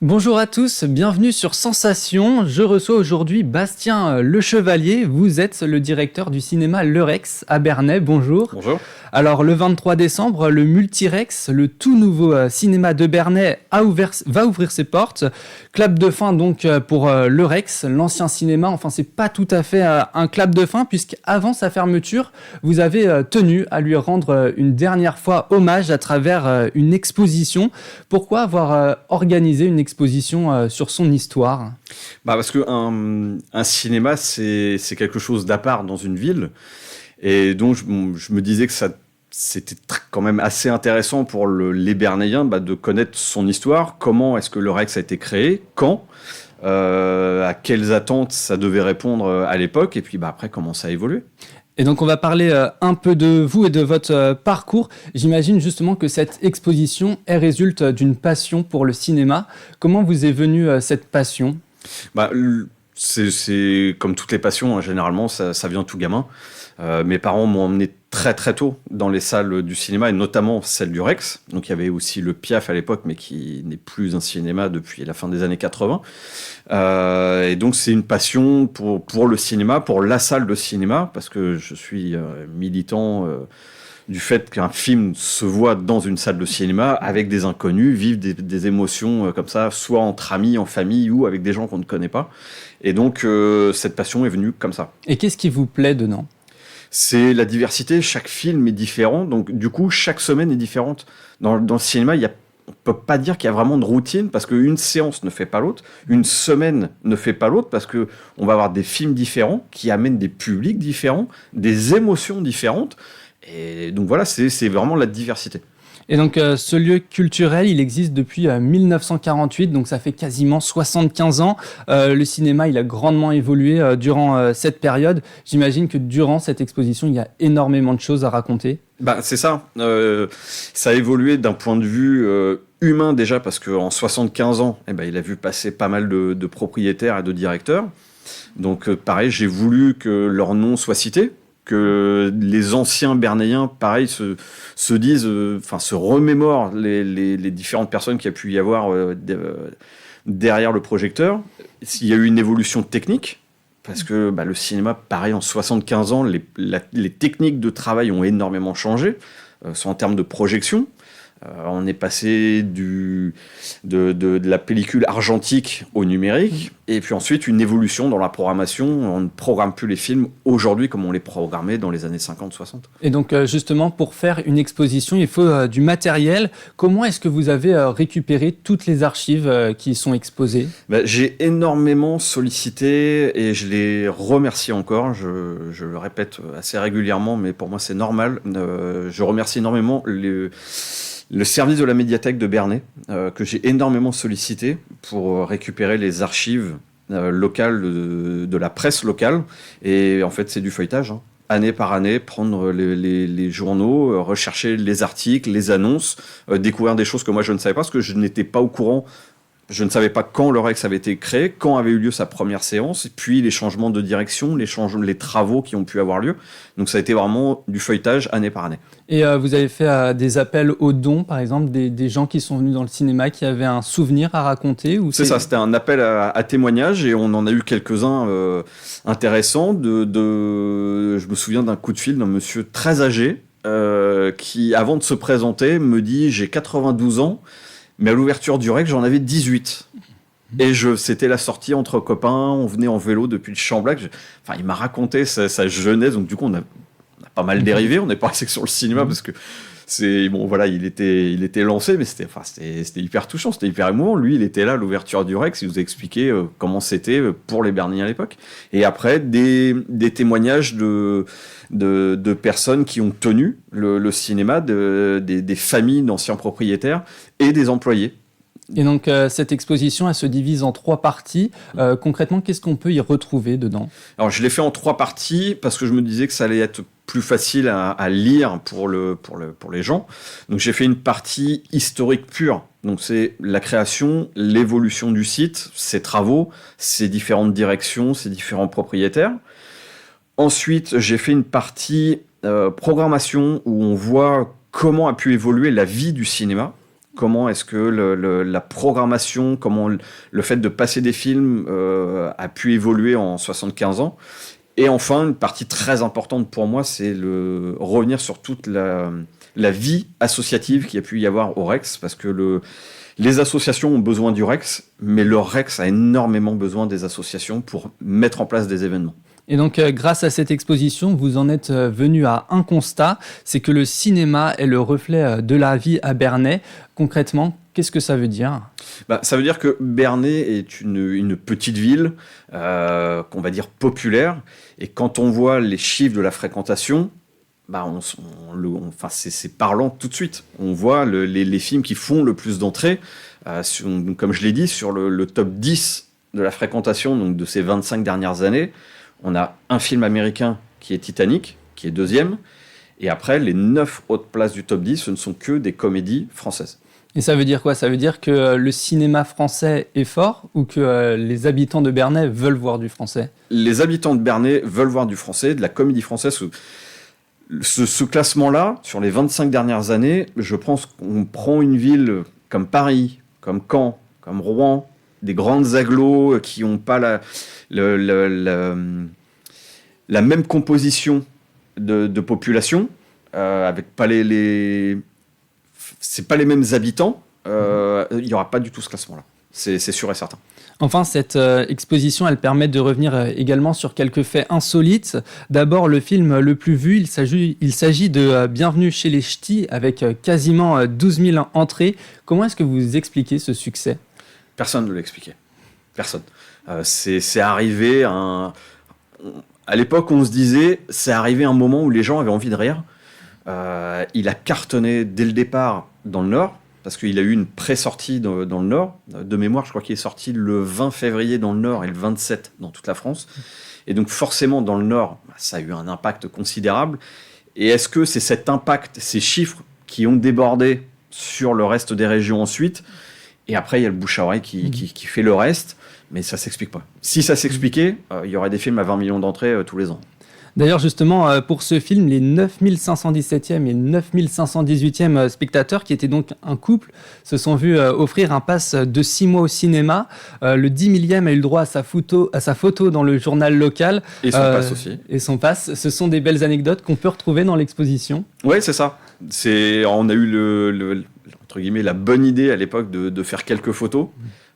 Bonjour à tous, bienvenue sur Sensation. Je reçois aujourd'hui Bastien Le Chevalier. Vous êtes le directeur du cinéma Le Rex à Bernay. Bonjour. Bonjour. Alors le 23 décembre, le Multirex, le tout nouveau cinéma de Bernay, va ouvrir ses portes. Clap de fin donc pour Le Rex, l'ancien cinéma. Enfin, c'est pas tout à fait un clap de fin puisqu'avant sa fermeture, vous avez tenu à lui rendre une dernière fois hommage à travers une exposition. Pourquoi avoir organisé une exposition sur son histoire ? Parce que un cinéma, c'est quelque chose d'à part dans une ville. Et donc, je me disais que c'était quand même assez intéressant pour les Bernayens de connaître son histoire. Comment est-ce que le Rex a été créé ? Quand ? À quelles attentes ça devait répondre à l'époque ? Et puis après, comment ça a évolué ? Et donc on va parler un peu de vous et de votre parcours. J'imagine justement que cette exposition résulte d'une passion pour le cinéma. Comment vous est venue cette passion ? C'est comme toutes les passions, hein, généralement, ça vient tout gamin. Mes parents m'ont emmené très très tôt dans les salles du cinéma, et notamment celle du Rex. Donc il y avait aussi le Piaf à l'époque, mais qui n'est plus un cinéma depuis la fin des années 80. Et donc c'est une passion pour le cinéma, pour la salle de cinéma, parce que je suis militant du fait qu'un film se voit dans une salle de cinéma avec des inconnus, vivre des émotions comme ça, soit entre amis, en famille ou avec des gens qu'on ne connaît pas. Et donc cette passion est venue comme ça. Et qu'est-ce qui vous plaît dedans ? C'est la diversité, chaque film est différent, donc du coup chaque semaine est différente. Dans le cinéma, on peut pas dire qu'il y a vraiment de routine, parce qu'une séance ne fait pas l'autre, une semaine ne fait pas l'autre, parce que on va avoir des films différents qui amènent des publics différents, des émotions différentes, et donc voilà, c'est vraiment la diversité. Et donc ce lieu culturel, il existe depuis 1948, donc ça fait quasiment 75 ans. Le cinéma, il a grandement évolué durant cette période. J'imagine que durant cette exposition, il y a énormément de choses à raconter. C'est ça. Ça a évolué d'un point de vue humain déjà, parce qu'en 75 ans, il a vu passer pas mal de propriétaires et de directeurs. Donc pareil, j'ai voulu que leur nom soit cité, que les anciens Bernayens, pareil, se disent, se remémorent les différentes personnes qu'il y a pu y avoir derrière le projecteur. Il y a eu une évolution technique, parce que le cinéma, pareil, en 75 ans, les techniques de travail ont énormément changé, soit en termes de projection. On est passé de la pellicule argentique au numérique, et puis ensuite une évolution dans la programmation. On ne programme plus les films aujourd'hui comme on les programmait dans les années 50-60. Et donc justement, pour faire une exposition, il faut du matériel. Comment est-ce que vous avez récupéré toutes les archives qui y sont exposées ? J'ai énormément sollicité, et je les remercie encore. Je le répète assez régulièrement, mais pour moi c'est normal. Je remercie énormément le service de la médiathèque de Bernay, que j'ai énormément sollicité pour récupérer les archives locales de la presse locale. Et en fait, c'est du feuilletage, hein. Année par année, prendre les journaux, rechercher les articles, les annonces, découvrir des choses que moi je ne savais pas, parce que je n'étais pas au courant. Je ne savais pas quand le Rex avait été créé, quand avait eu lieu sa première séance, et puis les changements de direction, les travaux qui ont pu avoir lieu. Donc ça a été vraiment du feuilletage année par année. Et vous avez fait des appels aux dons, par exemple, des gens qui sont venus dans le cinéma, qui avaient un souvenir à raconter ou C'est ça, c'était un appel à témoignages, et on en a eu quelques-uns intéressants. Je me souviens d'un coup de fil d'un monsieur très âgé qui, avant de se présenter, me dit « J'ai 92 ans ». Mais à l'ouverture du Rex, j'en avais 18. Et c'était la sortie entre copains, on venait en vélo depuis le Champ-Blac. Il m'a raconté sa jeunesse, donc du coup, on a pas mal dérivé. On n'est pas resté sur le cinéma, parce que il était lancé, mais c'était hyper touchant, c'était hyper émouvant. Lui, il était là à l'ouverture du Rex, il nous a expliqué comment c'était pour les Bernayens à l'époque. Et après, des témoignages de personnes qui ont tenu le cinéma, des familles d'anciens propriétaires et des employés. Et donc, cette exposition, elle se divise en 3 parties. Concrètement, qu'est-ce qu'on peut y retrouver dedans ? Alors, je l'ai fait en 3 parties parce que je me disais que ça allait être plus facile à lire pour les gens. Donc, j'ai fait une partie historique pure. Donc, c'est la création, l'évolution du site, ses travaux, ses différentes directions, ses différents propriétaires. Ensuite, j'ai fait une partie programmation où on voit comment a pu évoluer la vie du cinéma. comment est-ce que la programmation, comment le fait de passer des films a pu évoluer en 75 ans. Et enfin, une partie très importante pour moi, c'est revenir sur toute la vie associative qu'il y a pu y avoir au Rex, parce que les associations ont besoin du Rex, mais le Rex a énormément besoin des associations pour mettre en place des événements. Et donc, grâce à cette exposition, vous en êtes venu à un constat, c'est que le cinéma est le reflet de la vie à Bernay. Concrètement, qu'est-ce que ça veut dire ? Ça veut dire que Bernay est une petite ville, qu'on va dire populaire, et quand on voit les chiffres de la fréquentation, c'est parlant tout de suite. On voit les films qui font le plus d'entrées, comme je l'ai dit, sur le top 10 de la fréquentation donc de ces 25 dernières années. On a un film américain qui est Titanic, qui est deuxième. Et après, les 9 autres places du top 10, ce ne sont que des comédies françaises. Et ça veut dire quoi ? Ça veut dire que le cinéma français est fort ou que les habitants de Bernay veulent voir du français ? Les habitants de Bernay veulent voir du français, de la comédie française. Ce classement-là, sur les 25 dernières années, je pense qu'on prend une ville comme Paris, comme Caen, comme Rouen, des grandes agglos qui n'ont pas la même composition de population, avec pas c'est pas les mêmes habitants, il n'y aura pas du tout ce classement-là. C'est sûr et certain. Enfin, cette exposition, elle permet de revenir également sur quelques faits insolites. D'abord, le film le plus vu, il s'agit de Bienvenue chez les Ch'tis, avec quasiment 12 000 entrées. Comment est-ce que vous expliquez ce succès ? Personne ne l'a expliqué. Personne. C'est arrivé à l'époque, on se disait, c'est arrivé un moment où les gens avaient envie de rire. Il a cartonné dès le départ dans le Nord, parce qu'il a eu une pré-sortie dans le Nord. De mémoire, je crois qu'il est sorti le 20 février dans le Nord et le 27 dans toute la France. Et donc forcément, dans le Nord, ça a eu un impact considérable. Et est-ce que c'est cet impact, ces chiffres qui ont débordé sur le reste des régions ensuite ? Et après, il y a le bouche à oreille qui fait le reste, mais ça ne s'explique pas. Si ça s'expliquait, il y aurait des films à 20 millions d'entrées tous les ans. D'ailleurs, justement, pour ce film, les 9517e et 9518e spectateurs, qui étaient donc un couple, se sont vus offrir un pass de 6 mois au cinéma. Le 10 millième a eu le droit à sa photo dans le journal local. Et son pass aussi. Et son pass. Ce sont des belles anecdotes qu'on peut retrouver dans l'exposition. Oui, c'est ça. On a eu entre guillemets, la bonne idée à l'époque de faire quelques photos.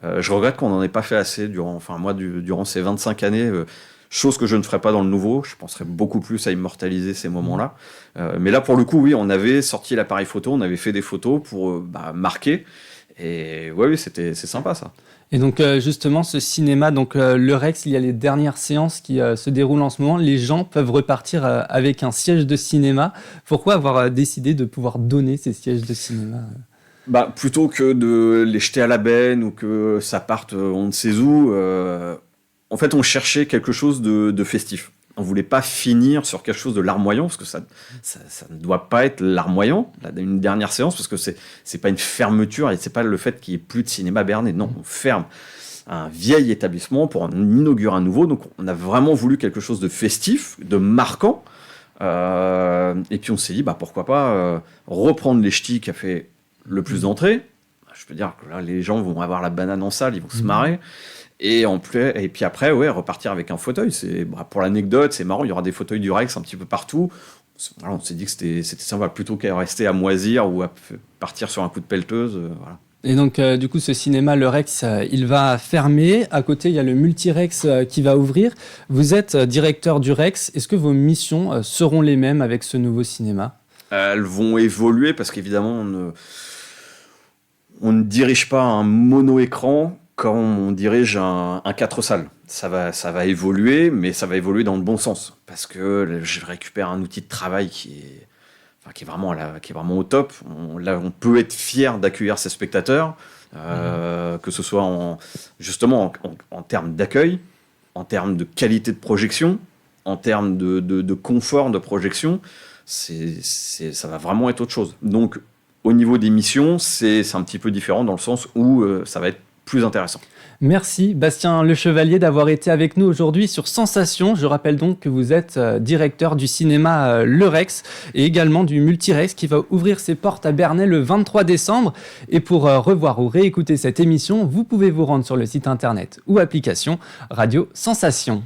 Je regrette qu'on n'en ait pas fait assez durant ces 25 années. Chose que je ne ferai pas dans le nouveau, je penserais beaucoup plus à immortaliser ces moments-là. Mais là, pour le coup, oui, on avait sorti l'appareil photo, on avait fait des photos pour marquer. Et oui, c'est sympa ça. Et donc justement, ce cinéma, donc le Rex, il y a les dernières séances qui se déroulent en ce moment. Les gens peuvent repartir avec un siège de cinéma. Pourquoi avoir décidé de pouvoir donner ces sièges de cinéma ? Plutôt que de les jeter à la benne ou que ça parte on ne sait où... En fait, on cherchait quelque chose de festif. On voulait pas finir sur quelque chose de larmoyant, parce que ça ne doit pas être larmoyant, une dernière séance, parce que c'est pas une fermeture, et c'est pas le fait qu'il y ait plus de cinéma Bernay. Non, on ferme un vieil établissement pour en inaugurer un nouveau. Donc, on a vraiment voulu quelque chose de festif, de marquant. Et puis, on s'est dit, pourquoi pas reprendre les Ch'tis qui a fait le plus d'entrées. Je peux dire que là, les gens vont avoir la banane en salle, ils vont se marrer. Et puis après, repartir avec un fauteuil. Pour l'anecdote, c'est marrant, il y aura des fauteuils du Rex un petit peu partout. Voilà, on s'est dit que c'était sympa, plutôt qu'à rester à moisir ou à partir sur un coup de pelleteuse. Voilà. Et donc, du coup, ce cinéma, le Rex, il va fermer. À côté, il y a le Multirex qui va ouvrir. Vous êtes directeur du Rex. Est-ce que vos missions seront les mêmes avec ce nouveau cinéma ? Elles vont évoluer parce qu'évidemment, on ne dirige pas un mono-écran quand on dirige un 4 salles. Ça va évoluer, mais ça va évoluer dans le bon sens. Parce que je récupère un outil de travail qui est vraiment au top. On peut être fier d'accueillir ses spectateurs, que ce soit en termes d'accueil, en termes de qualité de projection, en termes de confort de projection. Ça va vraiment être autre chose. Donc, au niveau des missions, c'est un petit peu différent dans le sens où ça va être plus intéressant. Merci Bastien Le Chevalier d'avoir été avec nous aujourd'hui sur Sensation. Je rappelle donc que vous êtes directeur du cinéma Le Rex et également du Multirex qui va ouvrir ses portes à Bernay le 23 décembre. Et pour revoir ou réécouter cette émission, vous pouvez vous rendre sur le site internet ou application Radio Sensation.